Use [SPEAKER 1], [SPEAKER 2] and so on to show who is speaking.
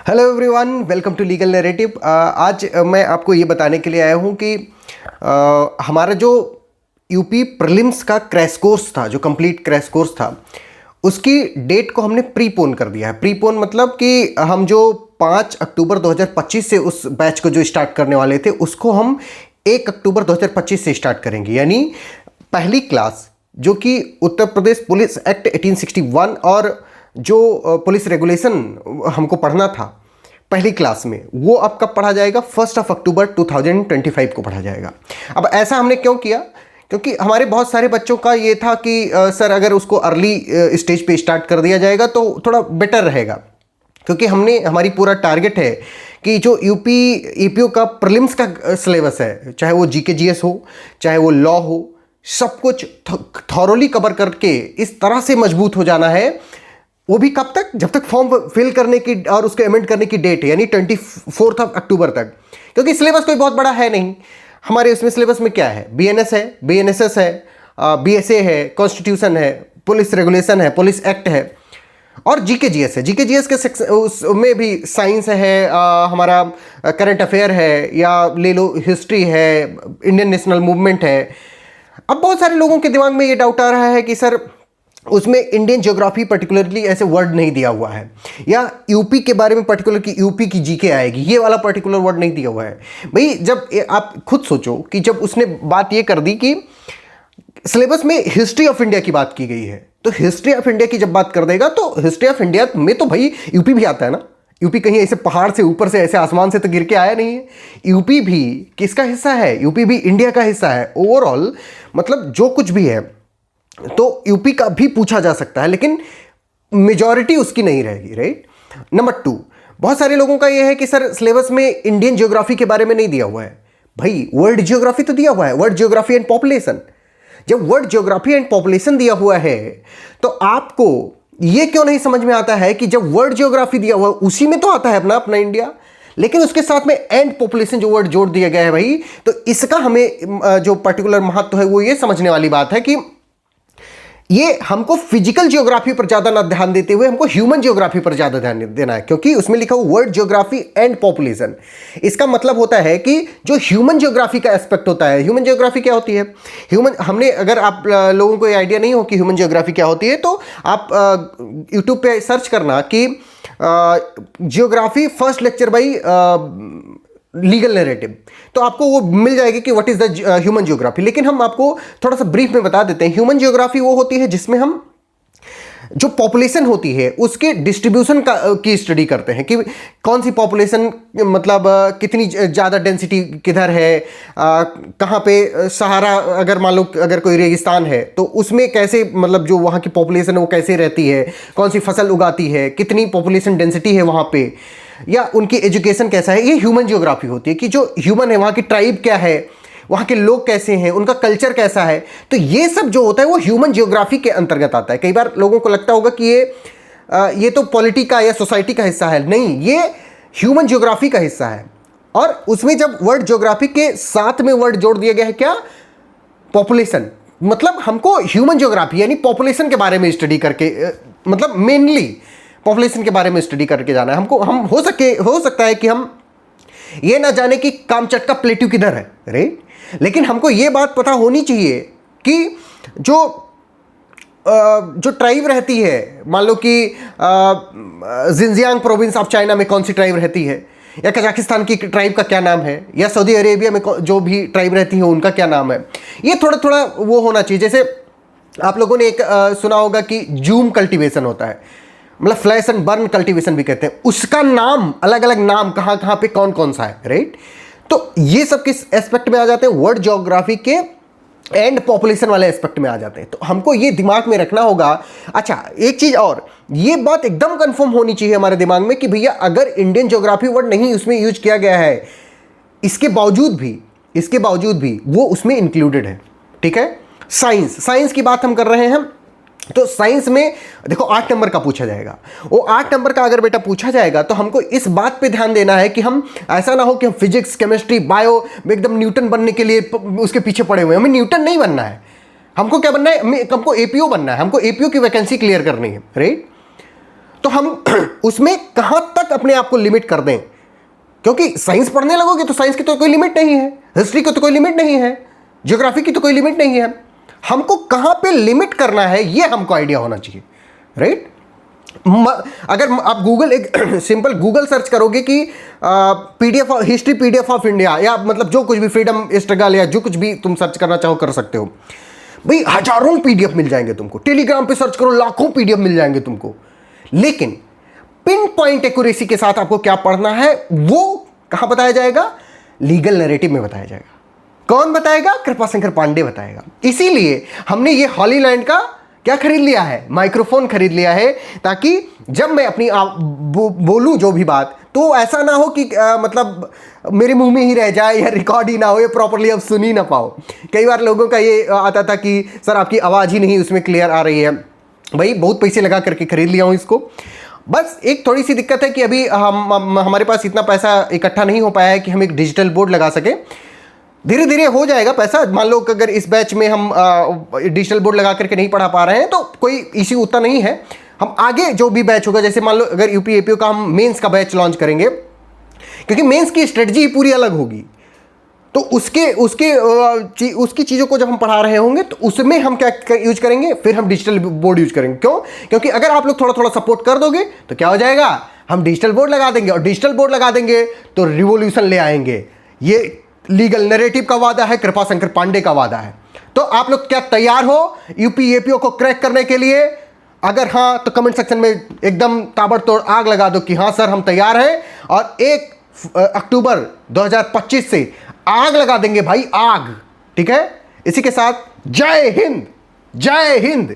[SPEAKER 1] Hello everyone, welcome to legal narrative. आज मैं आपको ये बताने के लिए आया हूँ कि हमारा जो यूपी प्रीलिम्स का क्रैश कोर्स था, जो कंप्लीट क्रैश कोर्स था, उसकी डेट को हमने प्रीपोन कर दिया है। प्रीपोन मतलब कि हम जो 5 अक्टूबर 2025 से उस बैच को जो स्टार्ट करने वाले थे, उसको हम 1 अक्टूबर 2025 से स्टार्ट करेंगे। यानी पहली क्लास जो कि उत्तर प्रदेश पुलिस एक्ट 1861 और जो पुलिस रेगुलेशन हमको पढ़ना था पहली क्लास में, वो अब कब पढ़ा जाएगा? 1 अक्टूबर 2025 को पढ़ा जाएगा। अब ऐसा हमने क्यों किया? क्योंकि हमारे बहुत सारे बच्चों का ये था कि सर अगर उसको अर्ली स्टेज पे स्टार्ट कर दिया जाएगा तो थोड़ा बेटर रहेगा, क्योंकि हमारी पूरा टारगेट है कि जो यूपी ईपीओ का प्रीलिम्स का सिलेबस है, चाहे वो जीके जीएस हो, चाहे वो लॉ हो, सब कुछ थॉरोली कवर करके इस तरह से मजबूत हो जाना है। वो भी कब तक? जब तक फॉर्म फिल करने की और उसको अमेंड करने की डेट है, यानी 24 अक्टूबर तक। क्योंकि सिलेबस कोई बहुत बड़ा है नहीं हमारे। उसमें सिलेबस में क्या है? बीएनएस है, बीएनएसएस है, बीएसए है, कॉन्स्टिट्यूशन है, पुलिस रेगुलेशन है, पुलिस एक्ट है और जीके जीएस है। जीके जीएस के उसमें भी साइंस है, हमारा करंट अफेयर है, या ले लो हिस्ट्री है, इंडियन नेशनल मूवमेंट है। अब बहुत सारे लोगों के दिमाग में ये डाउट आ रहा है कि सर उसमें इंडियन ज्योग्राफी पर्टिकुलरली ऐसे वर्ड नहीं दिया हुआ है, या यूपी के बारे में पर्टिकुलर की यूपी की जीके आएगी, ये वाला पर्टिकुलर वर्ड नहीं दिया हुआ है। भाई जब आप खुद सोचो कि जब उसने बात ये कर दी कि सिलेबस में हिस्ट्री ऑफ इंडिया की बात की गई है, तो हिस्ट्री ऑफ इंडिया की जब बात कर देगा तो हिस्ट्री ऑफ इंडिया में तो भाई यूपी भी आता है ना। यूपी कहीं ऐसे पहाड़ से ऊपर से ऐसे आसमान से तो गिर के आया नहीं है। यूपी भी किसका हिस्सा है? यूपी भी इंडिया का हिस्सा है। ओवरऑल मतलब जो कुछ भी है तो यूपी का भी पूछा जा सकता है, लेकिन मेजॉरिटी उसकी नहीं रहेगी, राइट। नंबर 2, बहुत सारे लोगों का यह है कि सर सिलेबस में इंडियन ज्योग्राफी के बारे में नहीं दिया हुआ है। भाई वर्ल्ड ज्योग्राफी तो दिया हुआ है, वर्ल्ड ज्योग्राफी एंड पॉपुलेशन। जब वर्ल्ड ज्योग्राफी एंड पॉपुलेशन दिया हुआ है तो आपको यह क्यों नहीं समझ में आता है कि जब वर्ल्ड ज्योग्राफी दिया हुआ है उसी में तो आता है अपना इंडिया, लेकिन उसके साथ में एंड पॉपुलेशन जो वर्ड जोड़ दिया गया है भाई, तो इसका हमें जो पर्टिकुलर महत्व है वो ये समझने वाली बात है कि ये हमको फिजिकल ज्योग्राफी पर ज़्यादा ना ध्यान देते हुए हमको ह्यूमन ज्योग्राफी पर ज़्यादा ध्यान देना है, क्योंकि उसमें लिखा हुआ वर्ल्ड ज्योग्राफी एंड पॉपुलेशन। इसका मतलब होता है कि जो ह्यूमन ज्योग्राफी का एस्पेक्ट होता है। ह्यूमन ज्योग्राफी क्या होती है? अगर आप लोगों को ये आइडिया नहीं हो कि ह्यूमन ज्योग्राफी क्या होती है, तो आप यूट्यूब पे सर्च करना कि geography first lecture by legal narrative, तो आपको वो मिल जाएगी कि what is the human geography. लेकिन हम आपको थोड़ा सा ब्रीफ में बता देते हैं। ह्यूमन ज्योग्राफी वो होती है जिसमें हम जो पॉपुलेशन होती है उसके डिस्ट्रीब्यूशन की स्टडी करते हैं कि कौन सी पॉपुलेशन, मतलब कितनी ज़्यादा डेंसिटी किधर है, कहाँ पे सहारा, अगर मान लो अगर कोई रेगिस्तान है तो उसमें कैसे, मतलब जो वहाँ की पॉपुलेशन है वो कैसे रहती है, कौन सी फसल उगाती है, कितनी पॉपुलेशन डेंसिटी है वहाँ पे, या उनकी एजुकेशन कैसा है। ये ह्यूमन ज्योग्राफी होती है कि जो ह्यूमन है वहाँ की ट्राइब क्या है, वहाँ के लोग कैसे हैं, उनका कल्चर कैसा है। तो ये सब जो होता है वो ह्यूमन ज्योग्राफी के अंतर्गत आता है। कई बार लोगों को लगता होगा कि ये तो पॉलिटी का या सोसाइटी का हिस्सा है। नहीं, ये ह्यूमन ज्योग्राफी का हिस्सा है। और उसमें जब वर्ल्ड ज्योग्राफी के साथ में वर्ड जोड़ दिया गया है क्या? पॉपुलेशन। मतलब हमको ह्यूमन ज्योग्राफी यानी पॉपुलेशन के बारे में स्टडी करके, मतलब मेनली पॉपुलेशन के बारे में स्टडी करके जाना है हमको। हम हो सकता है कि हम ये ना जाने कि कामचटका प्लेट्यू किधर है, राइट। लेकिन हमको ये बात पता होनी चाहिए कि जो ट्राइब रहती है, मान लो कि जिनजियांग प्रोविंस ऑफ चाइना में कौन सी ट्राइब रहती है, या कजाकिस्तान की ट्राइब का क्या नाम है, या सऊदी अरेबिया में जो भी ट्राइब रहती है उनका क्या नाम है। ये थोड़ा थोड़ा वो होना चाहिए। जैसे आप लोगों ने एक सुना होगा कि जूम कल्टीवेशन होता है, मतलब फ्लैश एंड बर्न कल्टीवेशन भी कहते हैं। उसका नाम, अलग अलग नाम, कहाँ कहाँ पे कौन कौन सा है, राइट। तो ये सब किस एस्पेक्ट में आ जाते हैं? वर्ल्ड ज्योग्राफी के एंड पॉपुलेशन वाले एस्पेक्ट में आ जाते हैं। तो हमको ये दिमाग में रखना होगा। अच्छा, एक चीज और, ये बात एकदम कंफर्म होनी चाहिए हमारे दिमाग में कि भैया अगर इंडियन ज्योग्राफी वर्ड नहीं उसमें यूज किया गया है, इसके बावजूद भी वो उसमें इंक्लूडेड है, ठीक है। साइंस की बात हम कर रहे हैं, तो साइंस में देखो 8 नंबर का पूछा जाएगा। वो 8 नंबर का अगर बेटा पूछा जाएगा तो हमको इस बात पे ध्यान देना है कि हम ऐसा ना हो कि हम फिजिक्स, केमिस्ट्री, बायो एकदम न्यूटन बनने के लिए उसके पीछे पड़े हुए हैं। हमें न्यूटन नहीं बनना है। हमको क्या बनना है? हमको एपीओ बनना है। हमको एपीओ की वैकेंसी क्लियर करनी है, राइट। तो हम उसमें कहां तक अपने आप को लिमिट कर दें, क्योंकि साइंस पढ़ने लगोगे तो साइंस की तो कोई लिमिट नहीं है, हिस्ट्री की तो कोई लिमिट नहीं है, ज्योग्राफी की तो कोई लिमिट नहीं है। हमको कहां पे लिमिट करना है ये हमको आइडिया होना चाहिए, राइट। अगर आप गूगल एक सिंपल गूगल सर्च करोगे कि PDF history PDF of India, या मतलब जो कुछ भी फ्रीडम स्ट्रगल या जो कुछ भी तुम सर्च करना चाहो कर सकते हो, भाई हजारों पीडीएफ मिल जाएंगे तुमको। टेलीग्राम पे सर्च करो, लाखों पीडीएफ मिल जाएंगे तुमको। लेकिन पिन पॉइंट एक्यूरेसी के साथ आपको क्या पढ़ना है वो कहां बताया जाएगा? लीगल नैरेटिव में बताया जाएगा। कौन बताएगा? कृपाशंकर पांडे बताएगा। इसीलिए हमने ये हॉलीलैंड का क्या खरीद लिया है? माइक्रोफोन खरीद लिया है, ताकि जब मैं अपनी बोलूं जो भी बात, तो ऐसा ना हो कि मतलब मेरे मुंह में ही रह जाए या रिकॉर्ड ही ना हो, या प्रॉपरली अब सुन ही ना पाओ। कई बार लोगों का ये आता था कि सर आपकी आवाज़ ही नहीं उसमें क्लियर आ रही है। भाई बहुत पैसे लगा करके खरीद लिया हूँ इसको। बस एक थोड़ी सी दिक्कत है कि अभी हमारे पास इतना पैसा इकट्ठा नहीं हो पाया है कि हम एक डिजिटल बोर्ड लगा सकें। धीरे धीरे हो जाएगा पैसा। मान लो कि अगर इस बैच में हम डिजिटल बोर्ड लगा करके नहीं पढ़ा पा रहे हैं तो कोई इश्यू उतना नहीं है। हम आगे जो भी बैच होगा, जैसे मान लो अगर यूपी एपीओ का हम मेंस का बैच लॉन्च करेंगे, क्योंकि मेंस की स्ट्रेटजी पूरी अलग होगी, तो उसकी चीज़ों को जब हम पढ़ा रहे होंगे तो उसमें हम क्या यूज करेंगे, फिर हम डिजिटल बोर्ड यूज करेंगे। क्यों? क्योंकि अगर आप लोग थोड़ा थोड़ा सपोर्ट कर दोगे तो क्या हो जाएगा, हम डिजिटल बोर्ड लगा देंगे, और डिजिटल बोर्ड लगा देंगे तो रिवॉल्यूशन ले आएंगे। ये लीगल नैरेटिव का वादा है, कृपाशंकर पांडे का वादा है। तो आप लोग क्या तैयार हो यूपी एपीओ को क्रैक करने के लिए? अगर हाँ तो कमेंट सेक्शन में एकदम ताबड़तोड़ आग लगा दो कि हाँ सर हम तैयार हैं, और 1 अक्टूबर 2025 से आग लगा देंगे भाई, आग। ठीक है? इसी के साथ जय हिंद, जय हिंद।